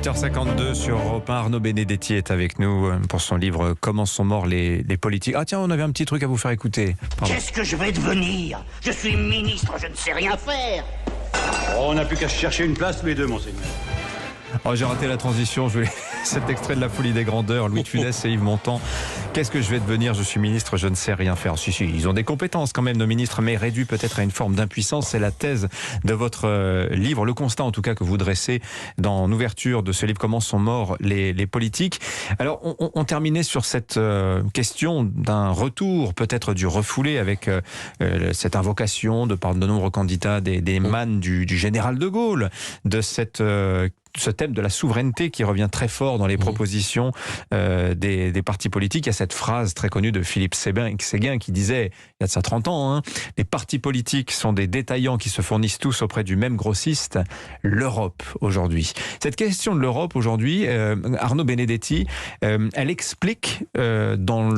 8h52 sur Europe 1, Arnaud Benedetti est avec nous pour son livre « Comment sont morts les politiques ». Ah tiens, on avait un petit truc à vous faire écouter. Pardon. Qu'est-ce que je vais devenir? Je suis ministre, je ne sais rien faire. Oh, on n'a plus qu'à se chercher une place tous les deux, monseigneur. Oh, j'ai raté la transition, cet extrait de La Folie des Grandeurs, Louis de Funès et Yves Montand. Qu'est-ce que je vais devenir? Je suis ministre, je ne sais rien faire. Si, ils ont des compétences quand même, nos ministres, mais réduits peut-être à une forme d'impuissance. C'est la thèse de votre livre, le constat en tout cas que vous dressez dans l'ouverture de ce livre, Comment sont morts les politiques. Alors, on terminait sur cette question d'un retour, peut-être du refoulé, avec cette invocation de par de nombreux candidats des mannes du général de Gaulle, de ce thème de la souveraineté qui revient très fort dans les propositions des partis politiques. Il y a cette phrase très connue de Philippe Séguin qui disait, il y a de ça 30 ans, les partis politiques sont des détaillants qui se fournissent tous auprès du même grossiste, l'Europe aujourd'hui. Cette question de l'Europe aujourd'hui, Arnaud Benedetti, elle explique dans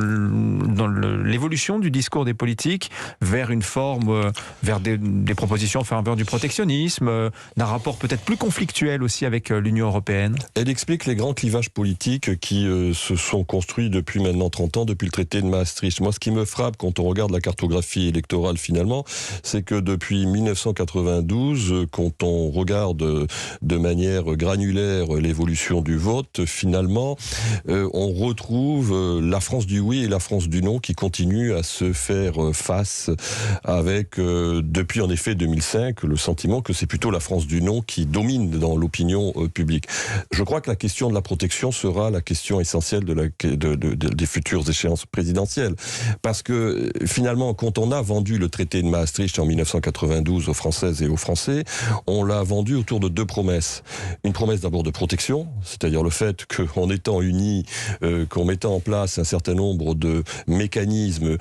l'évolution du discours des politiques vers une forme, vers des propositions en faveur du protectionnisme, d'un rapport peut-être plus conflictuel aussi avec l'Union européenne. Elle explique les grands clivages politiques qui se sont construits depuis maintenant 30 ans, depuis le traité de Maastricht. Moi, ce qui me frappe quand on regarde la cartographie électorale finalement, c'est que depuis 1992, quand on regarde de manière granulaire l'évolution du vote, finalement, on retrouve la France du oui et la France du non qui continuent à se faire face avec, depuis en effet 2005, le sentiment que c'est plutôt la France du non qui domine dans l'opinion public. Je crois que la question de la protection sera la question essentielle des futures échéances présidentielles. Parce que finalement, quand on a vendu le traité de Maastricht en 1992 aux Françaises et aux Français, on l'a vendu autour de deux promesses. Une promesse d'abord de protection, c'est-à-dire le fait qu'en étant unis, qu'en mettant en place un certain nombre de mécanismes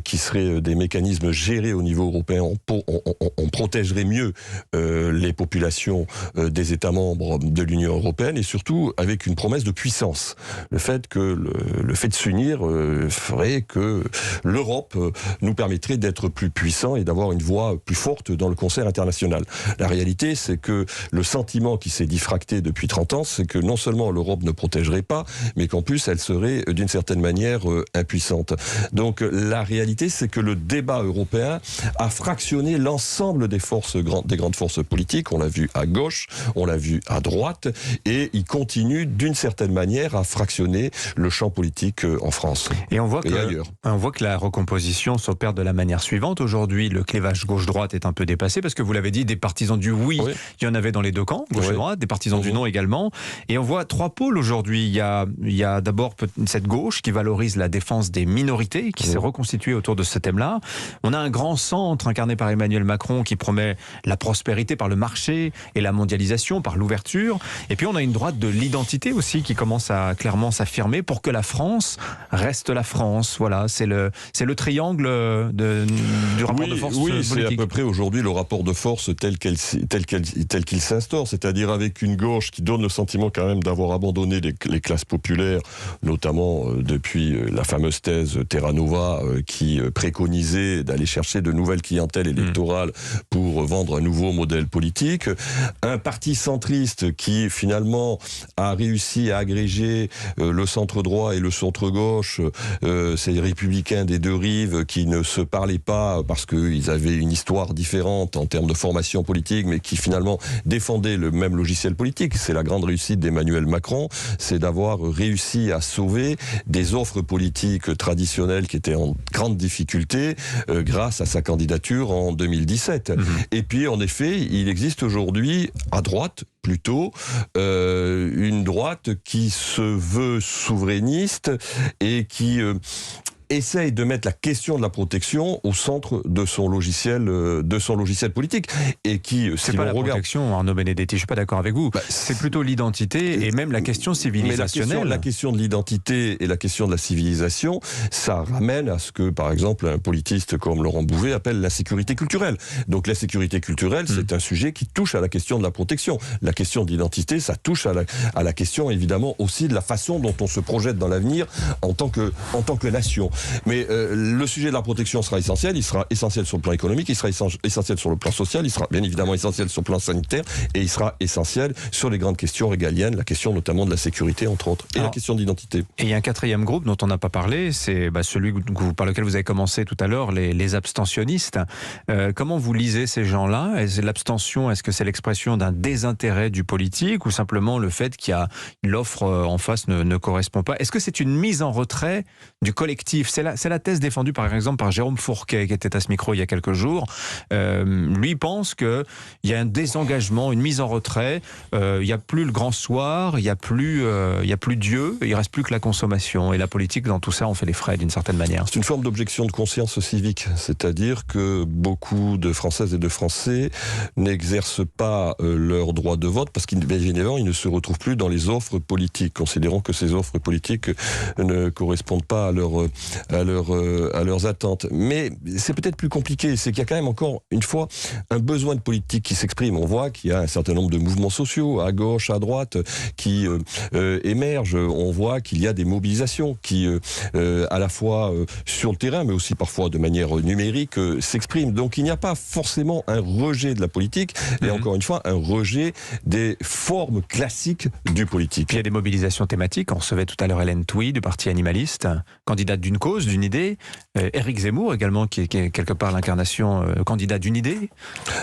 qui seraient des mécanismes gérés au niveau européen, on protégerait mieux les populations des États membres de l'Union européenne et surtout avec une promesse de puissance. Le fait que le fait de s'unir ferait que l'Europe nous permettrait d'être plus puissants et d'avoir une voix plus forte dans le concert international. La réalité, c'est que le sentiment qui s'est diffracté depuis 30 ans, c'est que non seulement l'Europe ne protégerait pas, mais qu'en plus elle serait d'une certaine manière impuissante. Donc la réalité, c'est que le débat européen a fractionné l'ensemble des grandes forces politiques. On l'a vu à gauche, on l'a vu à droite, et il continue d'une certaine manière à fractionner le champ politique en France et ailleurs. On voit que la recomposition s'opère de la manière suivante. Aujourd'hui, le clivage gauche-droite est un peu dépassé parce que vous l'avez dit, des partisans du oui, il y en avait dans les deux camps, gauche et droite, des partisans du non également. Et on voit trois pôles aujourd'hui. Il y a d'abord cette gauche qui valorise la défense des minorités, qui s'est reconstituée autour de ce thème-là. On a un grand centre incarné par Emmanuel Macron qui promet la prospérité par le marché et la mondialisation par l'ouverture. Et puis on a une droite de l'identité aussi qui commence à clairement s'affirmer pour que la France reste la France. Voilà, c'est le triangle du rapport de force politique. C'est à peu près aujourd'hui le rapport de force tel qu'il s'instaure, c'est-à-dire avec une gauche qui donne le sentiment quand même d'avoir abandonné les classes populaires, notamment depuis la fameuse thèse Terra Nova qui préconisait d'aller chercher de nouvelles clientèles électorales pour vendre un nouveau modèle politique. Un parti centriste qui finalement a réussi à agréger le centre-droit et le centre-gauche, ces républicains des deux rives qui ne se parlaient pas parce qu'ils avaient une histoire différente en termes de formation politique, mais qui finalement défendaient le même logiciel politique. C'est la grande réussite d'Emmanuel Macron, c'est d'avoir réussi à sauver des offres politiques traditionnelles qui étaient en grande difficulté grâce à sa candidature en 2017. Et puis en effet, il existe aujourd'hui à droite plutôt une droite qui se veut souverainiste et qui essaye de mettre la question de la protection au centre de son logiciel politique et qui c'est pas la protection, Arnaud Benedetti, je suis pas d'accord avec vous. C'est plutôt l'identité et même la question civilisationnelle. Mais la question de l'identité et la question de la civilisation, ça ramène à ce que, par exemple, un politiste comme Laurent Bouvet appelle la sécurité culturelle. Donc la sécurité culturelle, c'est un sujet qui touche à la question de la protection. La question de l'identité, ça touche à la question évidemment aussi de la façon dont on se projette dans l'avenir en tant que nation. Mais le sujet de la protection sera essentiel. Il sera essentiel sur le plan économique, il sera essentiel sur le plan social, il sera bien évidemment essentiel sur le plan sanitaire, et il sera essentiel sur les grandes questions régaliennes, la question notamment de la sécurité, entre autres, et la question d'identité. Et il y a un quatrième groupe dont on n'a pas parlé, c'est celui par lequel vous avez commencé tout à l'heure, les abstentionnistes. Comment vous lisez ces gens-là? L'abstention, est-ce que c'est l'expression d'un désintérêt du politique, ou simplement le fait qu'il y a l'offre en face ne correspond pas? Est-ce que c'est une mise en retrait du collectif? C'est la thèse défendue par exemple par Jérôme Fourquet, qui était à ce micro il y a quelques jours. Lui pense qu'il y a un désengagement, une mise en retrait. Il n'y a plus le grand soir, il n'y a plus Dieu, il ne reste plus que la consommation. Et la politique, dans tout ça, on fait les frais d'une certaine manière. C'est une forme d'objection de conscience civique. C'est-à-dire que beaucoup de Françaises et de Français n'exercent pas leur droit de vote parce qu'ils ne se retrouvent plus dans les offres politiques, considérant que ces offres politiques ne correspondent pas à leurs attentes. Mais c'est peut-être plus compliqué, c'est qu'il y a quand même encore une fois un besoin de politique qui s'exprime. On voit qu'il y a un certain nombre de mouvements sociaux à gauche, à droite qui émergent. On voit qu'il y a des mobilisations qui à la fois sur le terrain mais aussi parfois de manière numérique s'expriment. Donc il n'y a pas forcément un rejet de la politique et encore une fois un rejet des formes classiques du politique. Puis il y a des mobilisations thématiques. On recevait tout à l'heure Hélène Touy du Parti animaliste, candidate d'une cause, d'une idée. Éric Zemmour également qui est quelque part l'incarnation candidat d'une idée.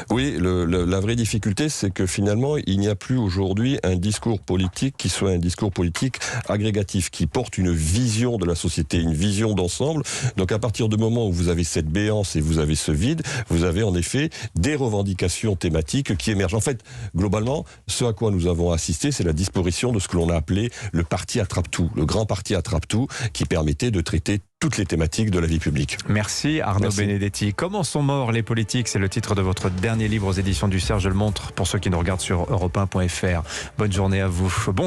Oui, la vraie difficulté c'est que finalement il n'y a plus aujourd'hui un discours politique qui soit un discours politique agrégatif, qui porte une vision de la société, une vision d'ensemble. Donc à partir du moment où vous avez cette béance et vous avez ce vide, vous avez en effet des revendications thématiques qui émergent. En fait, globalement, ce à quoi nous avons assisté, c'est la disparition de ce que l'on a appelé le parti attrape-tout, le grand parti attrape-tout, qui permettait de traiter toutes les thématiques de la vie publique. Merci Arnaud Benedetti. Comment sont morts les politiques? C'est le titre de votre dernier livre aux éditions du Cerf. Je le montre pour ceux qui nous regardent sur europe1.fr. Bonne journée à vous. Bon